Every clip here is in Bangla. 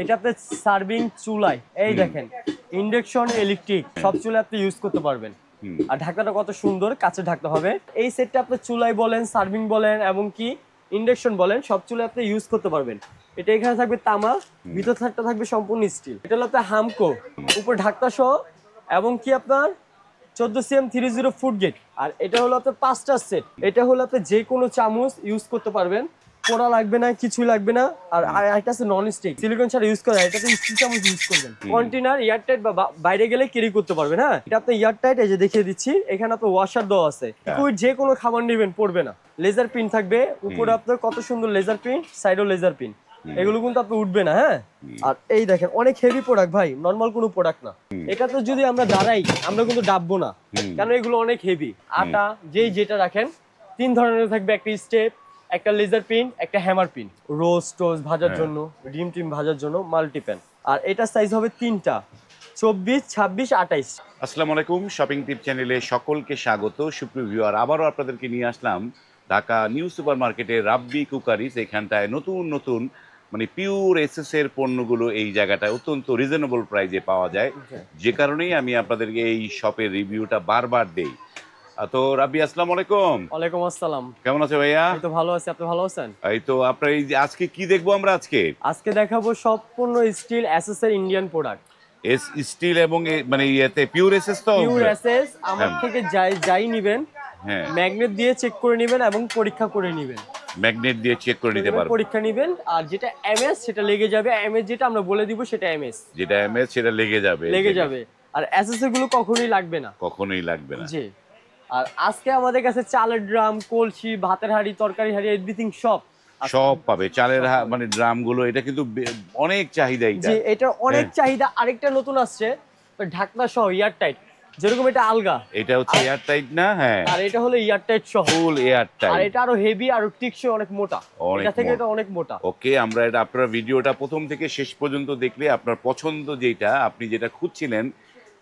এটা আপনার সার্ভিং চুলাই, এই দেখেন ইন্ডাকশন ইলেকট্রিক সব চুলায় আপনি ইউজ করতে পারবেন। আর ঢাকনাটা কত সুন্দর, কাছে ঢাকতে হবে। এই সেটটা আপনার চুলাই বলেন, সার্ভিং বলেন, এবং কি ইন্ডাকশন বলেন, সব চুলায় আপনি ইউজ করতে পারবেন। এটা এখানে থাকবে তামা, ভিতর থাকবে সম্পূর্ণ স্টিল। এটা হলো আপনার হামকো, উপর ঢাকনা সহ, এবং কি আপনার 14 cm 30 ফুট গেট। আর এটা হলো আপনার 5টা সেট। এটা হলো আপনি যে কোনো চামচ ইউজ করতে পারবেন, পোড়া লাগবে না, কিছুই লাগবে না। আর একটা আছে নন স্টিক, সিলিকন ছাড়া ইউজ করা, এটাতে স্টিল চামচ ইউজ করবেন। কন্টেনার এয়ারটাইট বা বাইরে গেলে ক্যারি করতে পারবেন। হ্যাঁ, এটা আপনি এয়ারটাইট, এই যে দেখিয়ে দিচ্ছি, এখানে আপনার ওয়াশার দেওয়া আছে। লিকুইড যে কোনো খাবার নেবেন পড়বে না। লেজার পিন থাকবে উপরে, আপনার কত সুন্দর লেজার পিন, সাইডও লেজার পিন, এগুলো কিন্তু আপনি উঠবে না। হ্যাঁ, আর এই দেখেন অনেক হেভি প্রোডাক্ট ভাই, নরমাল কোনো প্রোডাক্ট না। এটা তো যদি আমরা দাঁড়াই, আমরা কিন্তু ডাববো না, কারণ এগুলো অনেক হেভি। আটা যেটা রাখেন, 3 ধরনের থাকবে, একটা স্টেপ, একটা লেজার পিন, একটা হ্যামার পিন, রোস্ট টোস্ট ভাজার জন্য, ডিম টিম ভাজার জন্য, মাল্টি প্যান। আর এটা সাইজ হবে 3টা, 24, 26, 28। আসসালামু আলাইকুম, শপিং টিপ চ্যানেলে সকলকে স্বাগত। সুপ্রিয় ভিউয়ার, আবারও আপনাদেরকে নিয়ে আসলাম ঢাকা নিউ সুপার মার্কেটে রাব্বি কুকারিজ। এখানটায় নতুন নতুন মানে পিওর এসএস এর পণ্যগুলো এই জায়গাটায় অত্যন্ত রিজনেবল প্রাইসে পাওয়া যায়, যে কারণেই আমি আপনাদেরকে এই শপের রিভিউটা বারবার দেই। তো রাব্বি, আসসালামু আলাইকুম। ওয়ালাইকুম আসসালাম। কেমন আছে ভাইয়া? এই তো ভালো আছি, আপনি ভালো আছেন? এই তো আপনার এই যে আজকে কি দেখবো আমরা আজকে দেখাবো সম্পূর্ণ স্টিল এসএস এর ইন্ডিয়ান প্রোডাক্ট। স্টিল এবং মানে ইয়েতে পিওর এসএস তো পিওর এসএস আমার থেকে যাই নিবেন, হ্যাঁ, ম্যাগনেট দিয়ে চেক করে নেবেন এবং পরীক্ষা করে নেবেন। ম্যাগনেট দিয়ে চেক করে নিতে পারবেন, পরীক্ষা নেবেন। আর যেটা এমএস সেটা লেগে যাবে, এমএস যেটা আমরা বলে দিব সেটা এমএস, যেটা এমএস সেটা লেগে যাবে। আর এসএস গুলো কখনোই লাগবে না, কখনোই লাগবে না। জি। আর আজকে আমাদের কাছে চালের ড্রাম, কলসি, ভাতের হাঁড়ি, তরকারি হাঁড়ি, এভরিথিং সব পাবে। চালের মানে ড্রাম গুলো, এটা কিন্তু অনেক চাহিদা। জি, এটা অনেক চাহিদা। আরেকটা নতুন আসছে, ঢাকনা সহ এয়ার টাইট, যেরকম এটা আলগা, এটা হচ্ছে এয়ার টাইট না? হ্যাঁ, আর এটা হলো এয়ার টাইট সহ, ফুল এয়ার আর টাইট। এটা আরো হেভি, আরো টিকসই, অনেক মোটা। এটা থেকে এটা অনেক মোটা। ওকে, আমরা এটা আপনার ভিডিওটা প্রথম থেকে শেষ পর্যন্ত দেখলে আপনার পছন্দ যেটা, আপনি যেটা খুঁজছিলেন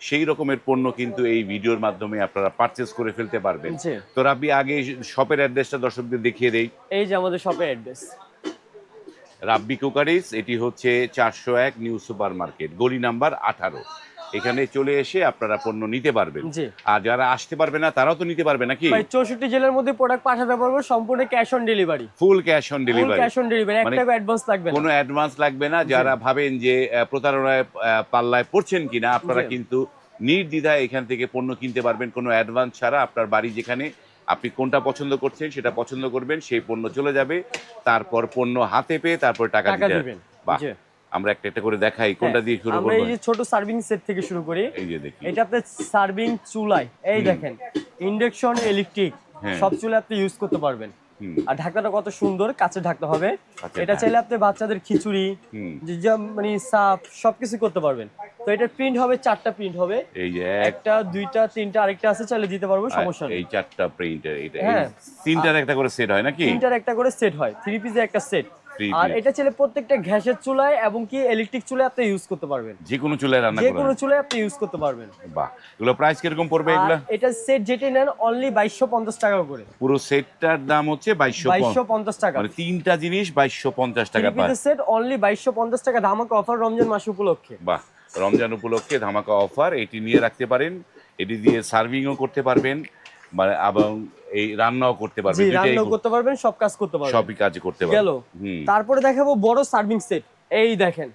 সেই রকমের পণ্য কিন্তু এই ভিডিওর মাধ্যমে আপনারা পারচেজ করে ফেলতে পারবেন। তো রাব্বি, আগে শপের অ্যাড্রেসটা দর্শকদের দেখিয়ে দেই। এই যে আমাদের শপের অ্যাড্রেস, রাব্বি কুকারিজ। এটি হচ্ছে 401 নিউ সুপার মার্কেট, গলি নাম্বার 18। এখানে চলে এসে আপনারা পণ্য নিতে পারবেন। আর যারা আসতে পারবে না তারাও তো নিতে পারবে নাকি? 64 জেলার মধ্যে প্রোডাক্ট পাঠাতে পারবো, সম্পূর্ণ cash on delivery. Full cash on delivery. একটা অ্যাডভান্স লাগবে না, কোনো অ্যাডভান্স লাগবে না। যারা ভাবেন যে প্রতারণায় পাল্লায় পড়ছেন কিনা, আপনারা কিন্তু নির্দ্বিধায় এখান থেকে পণ্য কিনতে পারবেন কোনো অ্যাডভান্স ছাড়া। আপনার বাড়ি যেখানে, আপনি কোনটা পছন্দ করছেন সেটা পছন্দ করবেন, সেই পণ্য চলে যাবে, তারপর পণ্য হাতে পেয়ে তারপর টাকা দিবেন। বাহ, আমরা একটা একটা করে দেখাই, কোনটা দিয়ে শুরু করব? আমরা এই যে ছোট সার্ভিং সেট থেকে শুরু করি। এই যে দেখি, এটা আপনাদের সার্ভিং চুলাই, এই দেখেন ইন্ডাকশন ইলেকট্রিক সব চুলায় আপনি ইউজ করতে পারবেন। আর ঢাকনাটা কত সুন্দর, কাছে ঢাকতে হবে। এটা চাইলে আপনি বাচ্চাদের খিচুড়ি, মানে সাপ, সবকিছু করতে পারবেন। তো এটা প্রিন্ট হবে, 4টা প্রিন্ট হবে। এই যে একটা, দুইটা, তিনটা, আরেকটা আছে, চাইলে দিতে পারবো, সমস্যা নেই। এই 4টা প্রিন্টার, এটা তিনটার একটা করে সেট হয় নাকি? তিনটার একটা করে সেট হয়, 3 পিসের একটা সেট। আর এটা ছেলে প্রত্যেকটা গ্যাসের চুলায় এবং কি ইলেকট্রিক চুলায় আপনি ইউজ করতে পারবেন, যে কোনো চুলায় রান্না করতে, যে কোনো চুলায় আপনি ইউজ করতে পারবেন। বাহ, এগুলো প্রাইস কিরকম পড়বে এগুলো? এটা সেট যেটা নেন অনলি 2250 টাকা করে। পুরো সেটটার দাম হচ্ছে 2250 টাকা, মানে তিনটা জিনিস 2250 টাকা পায়। সেট অনলি 2250 টাকা, ধামাকা অফার রমজান মাস উপলক্ষে। বাহ, রমজান উপলক্ষে ধামাকা অফার, এটি নিয়ে রাখতে পারেন। এটি দিয়ে সার্ভিংও করতে পারবেন, মানে এবং এই রান্নাও করতে পারবেন, রান্নাও করতে পারবেন, সব কাজ করতে পারবেন, সবই কাজ করতে পারবেন। গেল। তারপরে দেখাবো বড় সার্ভিং সেট। এই দেখেন,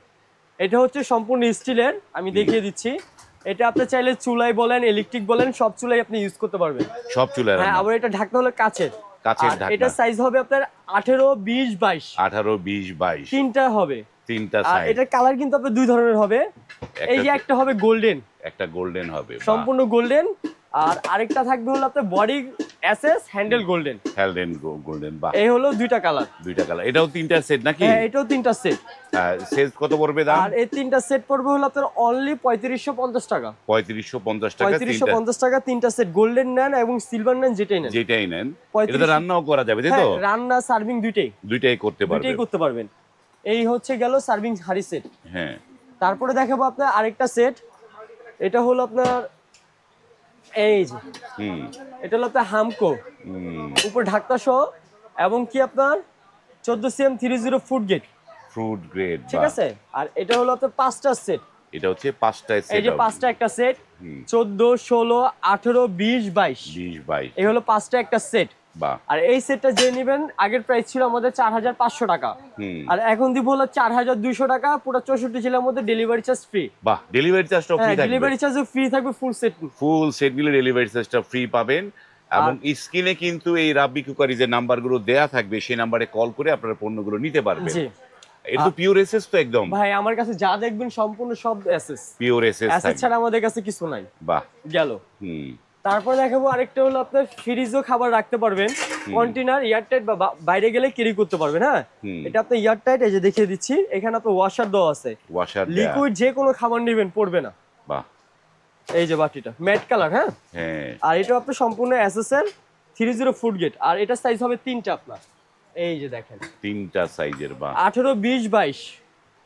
এটা হচ্ছে সম্পূর্ণ স্টিলের, আমি দেখিয়ে দিচ্ছি। এটা আপনি চাইলে চুলাই বলেন, ইলেকট্রিক বলেন, সব চুলাই আপনি ইউজ করতে পারবেন, সব চুলায়। হ্যাঁ, আবার এটা ঢাকনা হলো কাচের ঢাকনা। এটা সাইজ হবে আপনার 18, 20, 22। 18, 20, 22 তিনটা হবে, তিনটা সাইজ। এটার কালার কিন্তু আপনার 2 ধরনের হবে। এই যে একটা হবে গোল্ডেন, একটা গোল্ডেন হবে, সম্পূর্ণ গোল্ডেন। আর আরেকটা থাকবে হলো আপনার body SS, handle golden. Golden, বাহ। এই হলো দুইটা কালার। এটাও তিনটা সেট নাকি? হ্যাঁ, এটাও তিনটা সেট। সেট কত পড়বে দাম? আর এই তিনটা সেট পড়বে হলো আপনার অনলি 3550 টাকা। 3550 টাকা, 3550 টাকা তিনটা সেট। গোল্ডেন নেন এবং সিলভার নেন, যেটাই নেন। এটাতে রান্নাও করা যাবে, তাই তো? রান্না সার্ভিং দুইটাই করতে পারবেন। এই হচ্ছে গেল সার্ভিং হাঁড়ি সেট। হ্যাঁ, তারপরে দেখাবো আপনার আরেকটা সেট। এটা হলো আপনার, এই যে এটা হলো আপনার হামকো, উপর ঢাকনা সহ, এবং কি আপনার 14 cm 30 foot gate. Fruit grade, ঠিক আছে। আর এটা হলো আপনার 5টা সেট, এটা হচ্ছে 5টা এই সেট, যে 5টা একটা সেট, 14, 16, 18, 20, 22, 20-22, এই হলো 5টা একটা সেট। বাহ। আর এই সেটটা যে নেবেন আগের প্রাইস ছিল আমাদের 4500 টাকা, আর এখন দিব হলো 4200 টাকা, পুরো 64 জেলার মধ্যে ডেলিভারি চার্জ ফ্রি। বাহ, ডেলিভারি চার্জটা ফ্রি হ্যাঁ, থাকবে, ডেলিভারি চার্জও ফ্রি থাকবে ফুল সেট। ফুল সেট নিলে ডেলিভারি চার্জটা ফ্রি পাবেন। এবং স্ক্রিনে কিন্তু এই রাব্বি কুকারি যে নাম্বারগুলো দেয়া থাকবে সেই নাম্বারে কল করে আপনারা পণ্যগুলো নিতে পারবেন। জি এটা তো পিওর এসএস তো একদম ভাই, আমার কাছে যা দেখবেন সম্পূর্ণ সব এসএস, পিওর এসএস এসএস থাকবে। ছাড়া আমাদের কাছে কিছু নাই। বাহ। গেল। তারপর দেখাবো আরেকটা হলো আপনার ফ্রিজও খাবার রাখতে পারবেন, কন্টেনার এয়ারটাইট, বা বাইরে গেলে ক্যারি করতে পারবেন। হ্যাঁ, এটা আপনি এয়ারটাইট, এই যে দেখিয়ে দিচ্ছি, এখানে আপনার ওয়াশার দেওয়া আছে, ওয়াশার লিকুইড যে কোনো খাবার নেবেন পড়বে না। বাহ। এই যে বাটিটা ম্যাট কালার, হ্যাঁ, আর এটা আপনার সম্পূর্ণ এসএসএল 30 ফুড গেট, আর এটা সাইজ হবে 3টা আপনার, এই যে দেখেন 3টা সাইজের, বাহ। 18, 20, 22,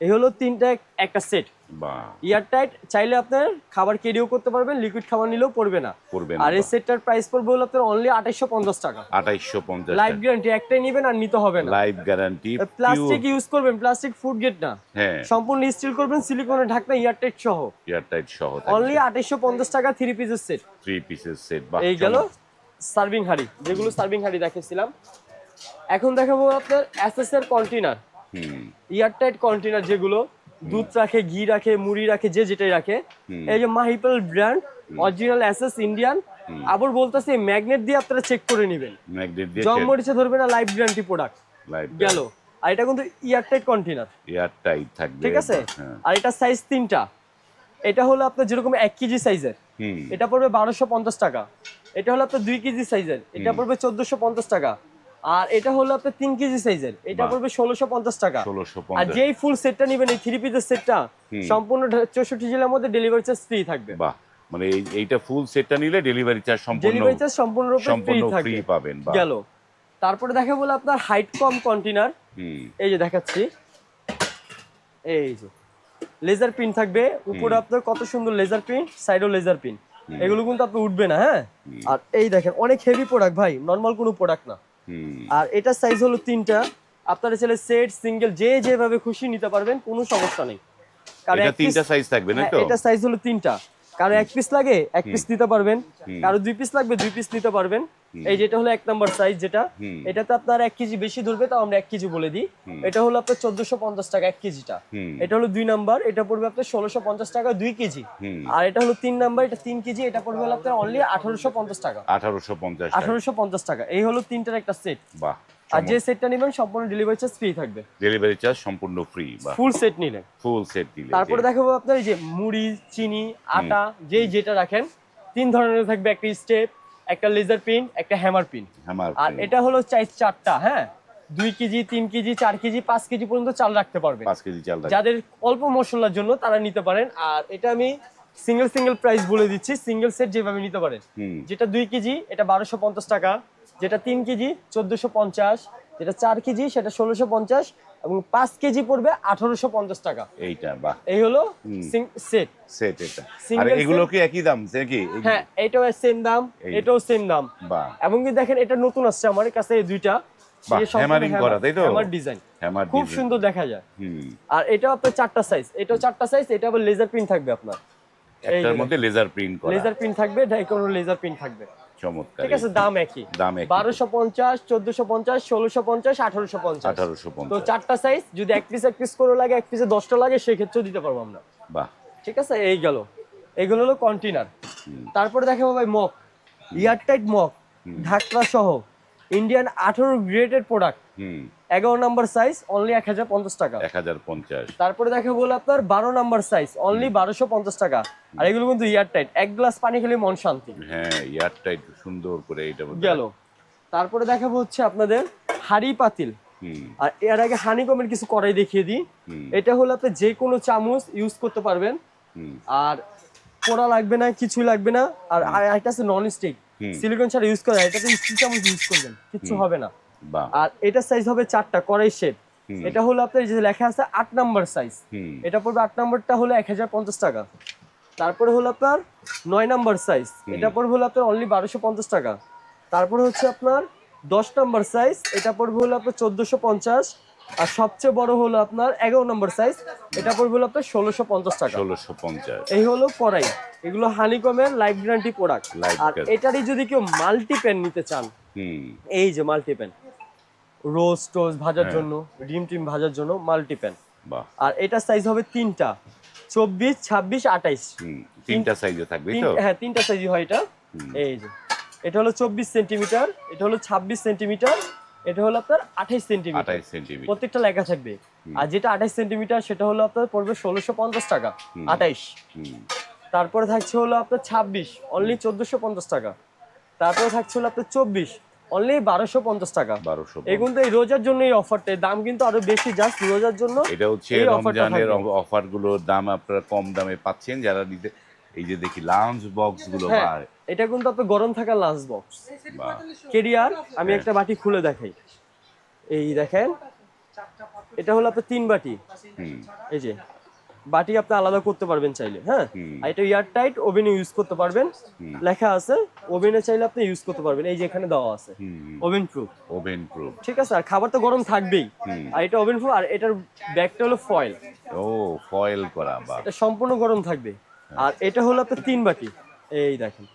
এই হলো 3টা একটা সেট। বাহ। এয়ারটাইট, চাইলে আপনার খাবার ক্যারিও করতে পারবেন, লিকুইড খাবার নিলেও পড়বে না। আর এই সেটটার প্রাইস পড়বে হলো আপনার অনলি 2850 টাকা। 2850, লাইফ গ্যারান্টি, একটাই নেবেন আর নিতে হবে না। Life guarantee. প্লাস্টিক ইউজ করবেন, প্লাস্টিক ফুড গেট না, হ্যাঁ, সম্পূর্ণ স্টিল করবেন, সিলিকনের ঢাকনা, এয়ারটাইট সহ, এয়ারটাইট সহ অনলি 2850 টাকা 3 পিসের সেট। 3 পিসের সেট, বাহ। এই গেল সার্ভিং হাঁড়ি, যেগুলো সার্ভিং হাঁড়ি দেখিয়েছিলাম। এখন দেখাবো আপনার এসএস এর কন্টেনার, এয়ারটাইট কন্টেনার, যেগুলো দুধ রাখে, ঘি রাখে, মুড়ি রাখে, যে যেটাই রাখে। এই যে Mahipal brand, original SS Indian. আবার বলতেছি ম্যাগনেট দিয়ে আপনারা চেক করে নেবেন, ম্যাগনেট দিয়ে জং মরিচে ধরবে না, লাইফ গ্যারান্টি প্রোডাক্ট। গেল। আর এটা কিন্তু এয়ারটাইট কন্টেনার, এয়ারটাইট থাকবে, ঠিক আছে। আর এটা সাইজ 3টা, এটা হলো আপনার যেরকম 1 কেজি সাইজের, এটা পড়বে 1250 টাকা। এটা হলো আপনার 2 কেজি সাইজের, এটা পড়বে 1450 টাকা। আর এটা হলো আপনার 3 কেজি সাইজের, এটা পড়বে 1650 টাকা। আর যেই ফুল সেটটা নেবেন, এই 3 পিসের সেটটা, সম্পূর্ণ 64 জেলার মধ্যে ডেলিভারি চার্জ ফ্রি থাকবে। বাহ, মানে এইটা ফুল সেটটা নিলে ডেলিভারি চার্জ সম্পূর্ণরূপে ফ্রি ফ্রি পাবেন। গেল। তারপরে দেখা বলে আপনার হাইট কম কন্টেনার, এই যে দেখাচ্ছি, এই যে লেজার পিন থাকবে উপরে, আপনার কত সুন্দর লেজার পিন, সাইডও লেজার পিন, এগুলো কিন্তু আপনি উঠবে না। হ্যাঁ, আর এই দেখেন অনেক হেভি প্রোডাক্ট ভাই, নরমাল কোনো প্রোডাক্ট না। আর এটা সাইজ হলো 3টা, আপনারা চাইলে সেট সিঙ্গেল যে যেভাবে খুশি নিতে পারবেন, কোনো সমস্যা নেই। কারণ এটা 3টা সাইজ থাকবে না তো? এটা সাইজ হলো 3টা, কারো 1 পিস লাগে 1 পিস নিতে পারবেন, কারো 2 পিস লাগবে 2 পিস নিতে পারবেন। এই যেটা হলো 1 নাম্বার সাইজ, যেটা এটাতে আপনার 1 কেজি বেশি ধরবে, তাও আমরা 1 কেজি বলে দিই। এটা হলো আপনার 1450 টাকা 1 কেজিটা। এটা হলো 2 নাম্বার, এটা পড়বে আপনার 1650 টাকা 2 কেজি। আর এটা হলো 3 নাম্বার, এটা 3 কেজি, এটা পড়বে হলো আপনার অনলি 1850 টাকা। 1850 টাকা, এই হলো 3টার একটা সেট। বাহ। আর যে সেটটা নেবেন সম্পূর্ণ ডেলিভারি চার্জ ফ্রি থাকবে, ডেলিভারি চার্জ সম্পূর্ণ ফ্রি, বা ফুল সেট নিলে। ফুল সেট দিলে। তারপরে দেখাবো আপনার এই যে মুড়ি, চিনি, আটা, যেই যেটা রাখেন, 3 ধরনের থাকবে, একটা স্টেপ, একটা লেজার পিন, একটা হ্যামার পিন। আর এটা হলো চাইজ 4টা, হ্যাঁ, 2 কেজি, 3 কেজি, 4 কেজি, 5 কেজি পর্যন্ত চাল রাখতে পারবে। 5 কেজি চাল, যাদের অল্প মশলার জন্য তারা নিতে পারেন। আর এটা আমি সিঙ্গেল প্রাইস বলে দিচ্ছি, সিঙ্গেল সেট যেভাবে নিতে পারেন। যেটা 2 কেজি এটা 1250 টাকা, যেটা 3 কেজি 1450, যেটা 4 কেজি সেটা 1650, এবং 5 কেজি পড়বে 1850 টাকা। এইটা, বাহ। এই হলো সেট। এটা আর এগুলো কি একই দাম নাকি? হ্যাঁ, এটাও সেম দাম, এটাও সেম দাম। বাহ। এবং কি দেখেন, এটা নতুন আসছে আমার কাছে, এই দুইটা হ্যামারিং করা, তাই তো? হ্যামার ডিজাইন খুব সুন্দর দেখা যায়। আর এটাও আপনার 4টা সাইজ, এটাও 4টা সাইজ, এটা আবার লেজার প্রিন্ট থাকবে আপনার, একটার মধ্যে লেজার প্রিন্ট করা, লেজার প্রিন্ট থাকবে, ডাইকোন লেজার প্রিন্ট থাকবে। চমৎকার। ঠিক আছে, দাম একই, 1250, 1450, 1650, 1850। তো 4টা সাইজ, যদি 1 পিস করে লাগে, 1 পিসে 10টা লাগে, সেই ক্ষেত্রেও দিতে পারবো আমরা। বাহ। ঠিক আছে, এই গেল, এইগুলো হলো কন্টেনার। তারপরে দেখাবো ভাই মগ, এয়ারটাইট মগ, ঢাকনা সহ, ইন্ডিয়ান 18 গ্রেডের প্রোডাক্ট, 11 নাম্বার সাইজ, অনলি 1050 টাকা। 1050। তারপরে দেখাবো আপনার 12 নাম্বার সাইজ, অনলি 1250 টাকা। আর এগুলো কিন্তু এয়ারটাইট, 1 গ্লাস পানি খেলে মন শান্তি। হ্যাঁ, এয়ারটাইট সুন্দর করে এটা গেল। তারপরে দেখাবো হচ্ছে আপনাদের হাড়ি পাতিল। আর এর আগে হানিকমের কিছু কড়াই দেখিয়ে দিই। এটা হলো আপনি যে কোনো চামচ ইউজ করতে পারবেন, আর পোড়া লাগবে না, কিছু লাগবে না। আর একটা আছে নন স্টিক, সিলিকন ছাড়া ইউজ করা, এটাতে স্টিল চামচ ইউজ করবেন, কিছু হবে না। আর এটা সাইজ হবে 4টা, কড়াই শেপ। এটা হলো আপনার যে লেখা আছে 8 নাম্বার সাইজ, এটা পড়বে 8 নাম্বারটা হলো 1050 টাকা। তারপরে হলো আপনার 9 নাম্বার সাইজ, এটা পড়বে হলো আপনার অনলি 1250 টাকা। তারপরে হচ্ছে আপনার 10 নাম্বার সাইজ, এটা পড়বে হলো আপনার 1450। আর সবচেয়ে বড় হলো আপনার 11 নম্বর সাইজ, এটা পড়বে হলো আপনার 1650 টাকা। 1650। এই হলো কড়াই, এগুলো হানিকমের লাইফ গ্যারান্টি প্রোডাক্ট। Life আর guarantee। এটারই যদি কেউ মাল্টি প্যান নিতে চান, এই যে মাল্টি প্যান, রোস্ট টোস্ট ভাজার জন্য, ডিম টিম ভাজার জন্য মাল্টি প্যান। বাহ। আর এটা সাইজ হবে তিনটা, 24, 26, 28। তিনটা সাইজে থাকবে তো? হ্যাঁ, তিনটা সাইজই হয় এটা। এই যে এটা হলো 24 সেন্টিমিটার, এটা হলো 26 সেন্টিমিটার, এটা হলো আপনার 28 সেন্টিমিটার। 28 সেন্টিমিটার প্রত্যেকটা লেখা থাকবে। আর যেটা 28 সেন্টিমিটার সেটা হলো আপনার পড়বে 1650 টাকা। 28। তারপরে থাকছে হলো আপনার 26, অনলি 1450 টাকা। তারপরে থাকছে হলো আপনার 24, অনলি 1250 টাকা। 1250। এই কিন্তু এই রোজার জন্য এই অফারটা, দাম কিন্তু আরো বেশি, জাস্ট রোজার জন্য। এটা হচ্ছে এই অফারটা রমজানের থাকবে। অফার গুলোর দাম আপনারা কম দামে পাচ্ছেন যারা নিতে। এই যে দেখি লাউঞ্জ বক্স গুলো, হ্যাঁ, এটা কিন্তু আপনার গরম থাকা লাঞ্চ বক্স কেরিয়ার। আমি একটা বাটি খুলে দেখাই, এই দেখেন, এটা হলো আপনার 3 বাটি। এই যে বাটি আপনি আলাদা করতে পারবেন চাইলে, হ্যাঁ। আর এটা এয়ার টাইট, ওভেনে ইউজ করতে পারবেন, লেখা আছে ওভেনে চাইলে আপনি ইউজ করতে পারবেন, এই যে এখানে দেওয়া আছে ওভেন প্রুফ। ওভেন প্রুফ, ঠিক আছে। আর খাবার তো গরম থাকবেই। আর এটা ওভেন প্রুফ, আর এটার ব্যাগটা হলো ফয়েল। ও ফয়েল করা, বা এটা সম্পূর্ণ গরম থাকবে। আর এটা হলো আপনার 3 বাটি, এই দেখেন,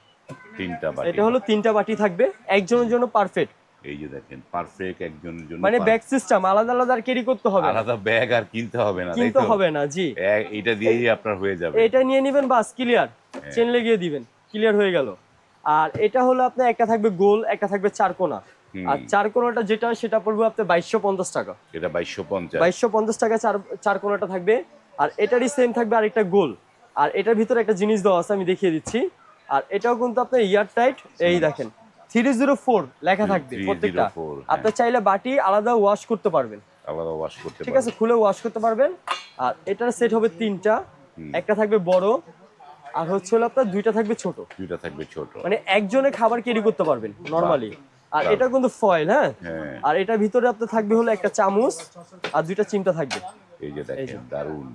তিনটা বাটি। এটা হলো 3টা বাটি থাকবে, একজনের জন্য পারফেক্ট। এই যে দেখেন, পারফেক্ট একজনের জন্য। মানে ব্যাগ সিস্টেম, আলাদা আলাদা আর ক্যারি করতে হবে না। আলাদা ব্যাগ আর কিনতে হবে না, তাই কিনতে তো? হবে না, জি। এটা দিয়েই আপনার হয়ে যাবে। এটা নিয়ে নেবেন, বাস ক্লিয়ার, চেন লাগিয়ে দিবেন, ক্লিয়ার হয়ে গেল। আর এটা হলো আপনার একটা থাকবে গোল, একটা থাকবে চারকোনা। আর চারকোনাটা যেটা সেটা পড়বে আপনার 2250 টাকা। এটা 2250। 2250 টাকা চারকোনাটা থাকবে। আর এটারই সেম থাকবে আরেকটা গোল। আর এটার ভিতরে একটা জিনিস দেওয়া আছে, আমি দেখিয়ে দিচ্ছি। আর এটাও কিন্তু আপনার এয়ার টাইট, এই দেখেন 304 লেখা থাকবে প্রত্যেকটা। 304, আপনি চাইলে বাটি আলাদা ওয়াশ করতে পারবেন, আলাদা ওয়াশ করতে ঠিক আছে, খুলে ওয়াশ করতে পারবেন। আর এটার সেট হবে 3টা, একটা থাকবে বড়, আর হচ্ছে হলো আপনার 2টা থাকবে ছোট। 2টা থাকবে ছোট। মানে একজনে খাবার ক্যারি করতে পারবেন নরমালি। আর এটা কিন্তু ফয়েল, হ্যাঁ। আর এটার ভিতরে আপনার থাকবে হলো একটা চামচ আর 2টা চিমটা থাকবে। এই যে দেখেন, দারুন,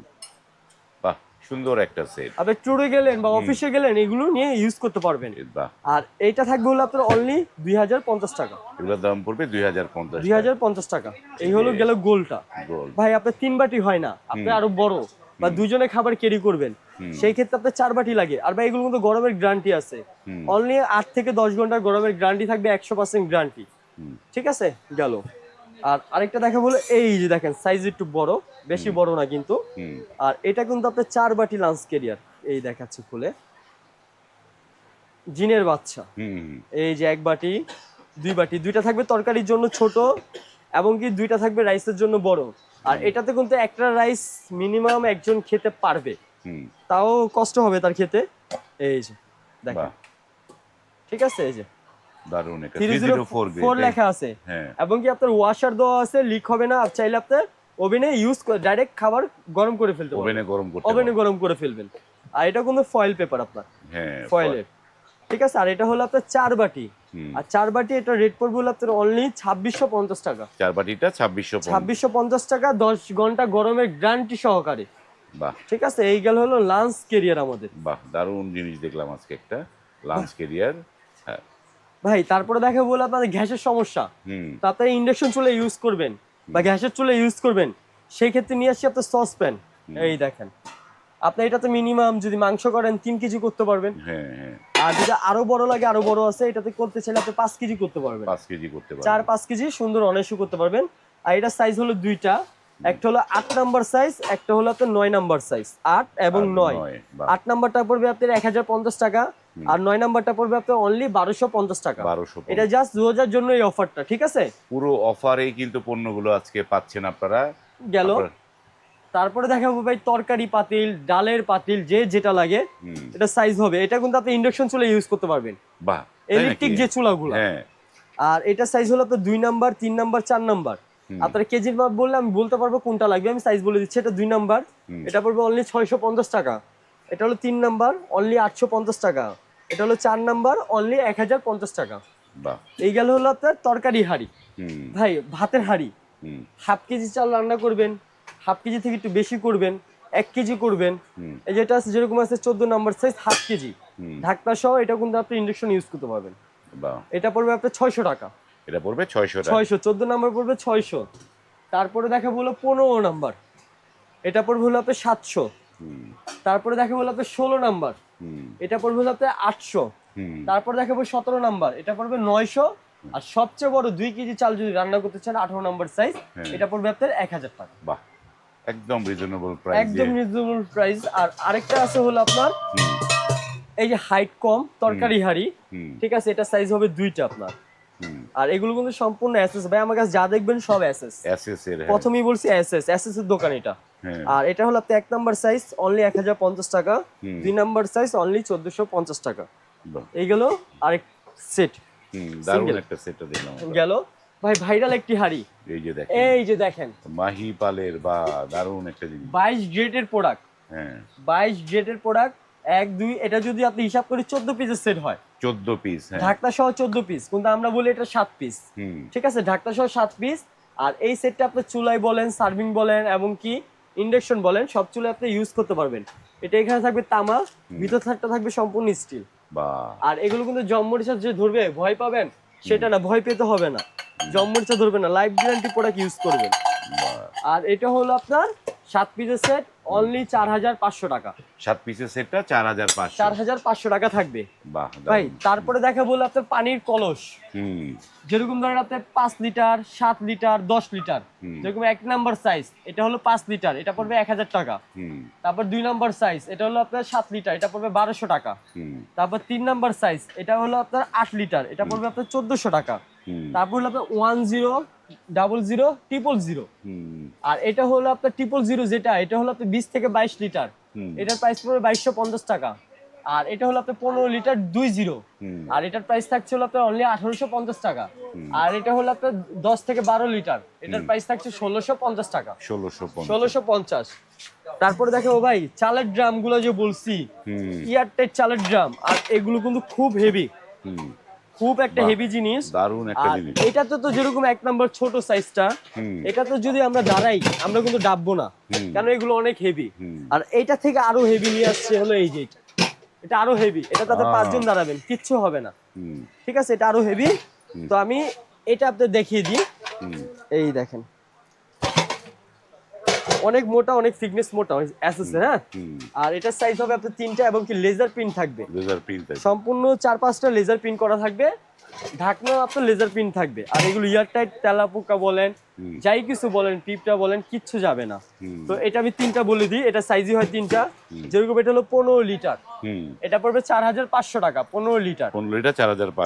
বাহ, সুন্দর একটা সেট। আপনি ট্যুরে গেলেন বা অফিসে গেলেন, এগুলো নিয়ে ইউজ করতে পারবেন। বাহ। আর এইটা থাকবে হলো আপনার অনলি 2050 টাকা। এগুলোর দাম পড়বে 2050। 2050 টাকা। এই হলো গেল গোলটা। গোল। ভাই আপনার 3 বাটি হয় না, আপনি আরো বড় বা দুজনে খাবার ক্যারি করবেন, সেই ক্ষেত্রে আপনার 4 বাটি লাগে। আর ভাই এগুলো কিন্তু গরমের গ্যারান্টি আছে, অনলি 8 থেকে 10 ঘন্টা গরমের গ্যারান্টি থাকবে, 100% গ্যারান্টি। ঠিক আছে, গেল। আর আরেকটা দেখা বলে, এই যে দেখেন সাইজ একটু বড়, বেশি বড় না কিন্তু। আর এটা কিন্তু আপনার 4 বাটি লাঞ্চ ক্যারিয়ার, এই দেখাচ্ছি খুলে, জিনের বাচ্চা। এই যে 1 বাটি, 2 বাটি, 2টা থাকবে তরকারির জন্য ছোট, এবং কি 2টা থাকবে রাইসের জন্য বড়। আর এটাতে কিন্তু একটা রাইস মিনিমাম একজন খেতে পারবে, তাও কষ্ট হবে তার খেতে। এই যে দেখেন, ঠিক আছে, এই যে দারুন, এটা 304 লেখা আছে। হ্যাঁ। এবং কি আপনার ওয়াশার দেওয়া আছে, লিক হবে না। আর চাইলে আপনি ওভেনে ইউজ করে ডাইরেক্ট খাবার গরম করে ফেলতে পারবেন, ওভেনে গরম করে ফেলবেন। আর এটা কিন্তু ফয়েল পেপার আপনার, হ্যাঁ, ফয়েলের, ঠিক আছে। আর এটা হলো আপনার 4 বাটি। আর 4 বাটি এটা রেট পড়বে হলো আপনার অনলি 2650 টাকা। 4 বাটিটা 2650 টাকা, 10 ঘন্টা গরমের গ্যারান্টি সহকারে। বাহ, ঠিক আছে, এই গেল হলো লাঞ্চ ক্যারিয়ার আমাদের। বাহ, দারুন জিনিস দেখলাম আজকে, একটা লাঞ্চ ক্যারিয়ার। হ্যাঁ ভাই, তারপরে দেখা বলে আপনাদের গ্যাসের সমস্যা, তো আপনারা ইন্ডাকশন চুলা ইউজ করবেন বা গ্যাসের চুলা ইউজ করবেন, সেই ক্ষেত্রে নিয়ে আসছি আপনার সসপ্যান। এই দেখেন, আপনি এটাতে মিনিমাম যদি মাংস করেন 3 কেজি করতে পারবেন। আর যদি আরো বড় লাগে, আরো বড় আছে, এটাতে করতে চাইলে আপনি 5 কেজি করতে পারবেন। 5 কেজি করতে পারবেন, 4-5 কেজি সুন্দর অনায়াসে করতে পারবেন। আর এটা সাইজ হলো 2টা, একটা হলো 8 নাম্বার সাইজ, একটা হলো আপনার 9 নাম্বার সাইজ। 8 এবং 9। 8 নাম্বারটা পড়বে আপনার 1050 টাকা, আর 9 নাম্বারটা পড়বে আপনার অনলি 1250 টাকা। এটা জাস্ট 2000 জন্য এই অফারটা, ঠিক আছে। পুরো অফারেই কিন্তু পণ্যগুলো আজকে পাচ্ছেন আপনারা। গেল। তারপরে দেখাবো ভাই তরকারি পাতিল, ডালের পাতিল, যে যেটা লাগে এটা সাইজ হবে। এটা কিন্তু আপনি ইন্ডাকশন চুলা ইউজ করতে পারবেন, বাহ, ইলেকট্রিক যে চুলাগুলো। আর এটা সাইজ হলো আপনার 2 নাম্বার, 3 নাম্বার, 4 নাম্বার। আপনারা কেজির মাপ বললে আমি বলতে পারবো কোনটা লাগবে, আমি সাইজ বলে দিচ্ছি। এটা 2 নাম্বার, এটা পড়বে অনলি 650 টাকা। এটা হলো 3 নাম্বার, অনলি 850 টাকা। এটা হলো 4 নাম্বার, অনলি 1050 টাকা। এই গেল হলো আপনার তরকারি হাঁড়ি। ভাই ভাতের হাঁড়ি, হাফ কেজি চাল রান্না করবেন, হাফ কেজি থেকে একটু বেশি করবেন, 1 কেজি করবেন। এই যেটা আছে যেরকম আছে 14 নাম্বার সাইজ, হাফ কেজি ঢাকনা সহ, এটা কিন্তু আপনি ইন্ডাকশন ইউজ করতে পারবেন। এটা পড়বে আপনার 600 টাকা। এটা পড়বে 600 টাকা। 600, 14 নাম্বার পড়বে 600। তারপরে দেখাবো হলো 15 নাম্বার, এটা পড়বে হলো আপনার 700। তারপরে দেখাবো হলো আপনার 16 নাম্বার, এটা পড়বে হলো আপনার 800। তারপর দেখাবো 17 নাম্বার, এটা পড়বে 900। আর সবচেয়ে বড় 2 কেজি চাল যদি রান্না করতে চান 18 নাম্বার সাইজ, এটা পড়বে আপনার 1000 টাকা। বাহ, একদম রিজনেবল প্রাইস, একদম রিজনেবল প্রাইস। আর আরেকটা আছে হলো আপনার এই যে হাইট কম তরকারি হাঁড়ি, ঠিক আছে, এটা সাইজ হবে 2টা আপনার। আর এগুলো কিন্তু সম্পূর্ণ এসএস ভাই, আমার কাছে যা দেখবেন সব এসএস। এসএস এর, প্রথমেই বলছি এসএস এর দোকান এটা। আর এটা হলো আপনার 1 নাম্বার সাইজ অনলি 1050 টাকা, 2 নাম্বার সাইজ অনলি 1450 টাকা। এইগুলো আরেক সেট, দারুণ একটা সেট দিলাম গেল ভাই। ভাইরাল একটি হাড়ি, এই যে দেখেন মাহিপালের, বা দারুণ একটা জিনিস, 22 গ্রেডের প্রোডাক্ট। 22 গ্রেডের প্রোডাক্ট 1 2, এটা যদি আপনি হিসাব করে 14 পিসের সেট হয়, 14 পিস, ঢাকনা সহ 14 পিস, কিন্তু আমরা বলি এটা 7 পিস, ঠিক আছে, ঢাকনা সহ 7 পিস। আর এই সেটটা আপনি চুলাই বলেন, সার্ভিং বলেন, এবং কি ইন্ডাকশন বলেন, সব চুলায় আপনি ইউজ করতে পারবেন। এটা এখানে থাকবে তামা, ভিতর থাকবে সম্পূর্ণ স্টিল। আর এগুলো কিন্তু জম্মরিচা যে ধরবে ভয় পাবেন সেটা না, ভয় পেতে হবে না, জম্মরিচা ধরবে না, লাইফ গ্যারান্টি প্রোডাক্ট ইউজ করবেন। আর এটা হলো আপনার 7 পিসের সেট অনলি 4500 টাকা। 7 পিসের সেটটা 4500, 4500 টাকা থাকবে। বাহ ভাই তারপরে দেখা বলে আপনার পানির কলস, যেরকম ধরেন আপনার 5 লিটার, 7 লিটার, 10 লিটার, যেরকম 1 নাম্বার সাইজ এটা হলো 5 লিটার, এটা পড়বে 1000 টাকা। তারপর 2 নাম্বার সাইজ এটা হলো আপনার 7 লিটার, এটা পড়বে 1200 টাকা। তারপর 3 নাম্বার সাইজ এটা হলো আপনার 8 লিটার, এটা পড়বে আপনার 1400 টাকা। তারপর হলো আপনার 10 00 000। আর এটা হলো আপনার 000 যেটা, এটা হলো আপনার 20 থেকে 22 লিটার, এটার প্রাইস পড়বে 2250 টাকা। আর এটা হলো আপনার 15 লিটার 20, আর এটার প্রাইস থাকছে হলো আপনার অনলি 1850 টাকা। আর এটা হলো আপনার 10 থেকে 12 লিটার, এটার প্রাইস থাকছে 1650 টাকা, 1650। তারপরে দেখো ভাই চালের ড্রাম গুলো যে বলছি, এয়ারটাইট চালের ড্রাম, আর এগুলো কিন্তু খুব হেভি, খুব একটা হেভি জিনিস, দারুণ একটা জিনিস। এটাতে তো যেরকম 1 নাম্বার ছোট সাইজটা, এটা তো যদি আমরা দাঁড়াই আমরা কিন্তু ডাববো না, কারণ এগুলো অনেক হেভি। আর এটা থেকে আরো হেভি নিয়ে আসছে হলো এই যে এটা আরো হেভি, এটা তাতে 5 জন দাঁড়াবেন কিচ্ছু হবে না, ঠিক আছে, এটা আরো হেভি। তো আমি এটা আপনাদের দেখিয়ে দিই, এই দেখেন অনেক মোটা, অনেক থিকনেস মোটা এসএস, হ্যাঁ। আর এটার সাইজ হবে আপনার 3টা, এবং কি লেজার প্রিন্ট থাকবে, সম্পূর্ণ 4-5টা লেজার প্রিন্ট করা থাকবে, ঢাকনা আপনার লেজার প্রিন্ট থাকবে। আর এগুলো এয়ারটাইট, তেলাপোকা বলেন, যাই কিছু বলেন, পিপটা বলেন, কিচ্ছু যাবে না। তো এটা আমি 3টা বলে দিই, এটা সাইজই হয় 3টা, যেরকম এটা হলো 15 লিটার, এটা পড়বে 4500 টাকা। 15 লিটার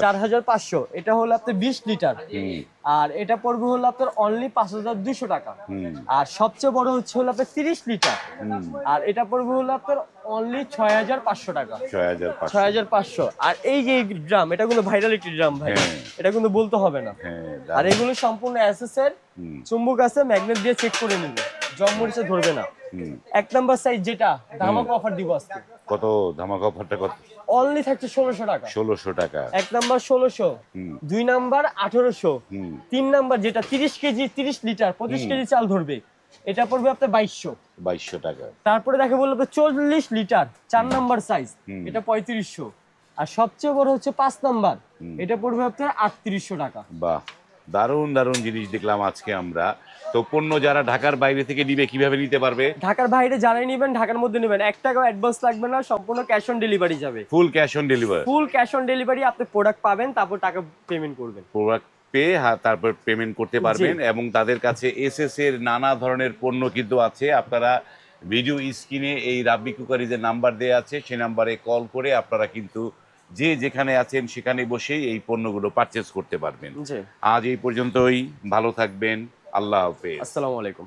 4500। এটা হলো আপনার 20 লিটার, আর এটা পড়বে হলো আপনার অনলি 5200 টাকা। আর সবচেয়ে বড় হচ্ছে হলো আপনার 30 লিটার, আর এটা পড়বে হলো আপনার অনলি 6500 টাকা, 6500। আর এই যে ড্রাম, এটা কিন্তু ভাইরাল একটি ড্রাম ভাই, এটা কিন্তু বলতে হবে না। আর এগুলো সম্পূর্ণ এসএস এর, চুম্বক আছে, ম্যাগনেট দিয়ে চেক করে নিবে, জম্মরিচা ধরবে না। 1 নাম্বার সাইজ যেটা ধামাকা অফার দিব আজকে। কত ধামাকা অফারটা? কত? অনলি থাকছে 1600 টাকা। 1600 টাকা। 1 নাম্বার 1600, 2 নাম্বার 1800, 3 নাম্বার যেটা 30 কেজি 30 লিটার 25 কেজি চাল ধরবে, এটা পড়বে আপনার 2200 টাকা। তারপরে দেখে বললো 40 লিটার 4 নাম্বার সাইজ, এটা 3500। আর সবচেয়ে বড় হচ্ছে 5 নাম্বার, এটা পড়বে আপনার 3800 টাকা। বাহ, দারুণ দারুণ জিনিস দেখলাম আজকে আমরা। তো পণ্য যারা ঢাকার বাইরে থেকে নিবে কিভাবে নিতে পারবে? ঢাকার বাইরে যারাই নেবেন, ঢাকার মধ্যে নেবেন, 1 টাকাও অ্যাডভান্স লাগবে না, সম্পূর্ণ ক্যাশ অন ডেলিভারি যাবে। Full cash on delivery? Full cash on delivery, আপনি প্রোডাক্ট পাবেন, তারপর টাকা পেমেন্ট করবেন, প্রোডাক্ট পেয়ে তারপর পেমেন্ট করতে পারবেন। এবং তাদের কাছে এসএস এর নানা ধরনের পণ্য কিন্তু আছে। আপনারা ভিডিও স্ক্রিনে এই রাব্বি কুকারিজের নাম্বার দেওয়া আছে, সেই নাম্বারে কল করে আপনারা কিন্তু যে যেখানে আছেন সেখানে বসেই এই পণ্যগুলো পারচেজ করতে পারবেন। আজ এই পর্যন্তই, ভালো থাকবেন, আল্লাহ হাফেজ, আসসালামু আলাইকুম।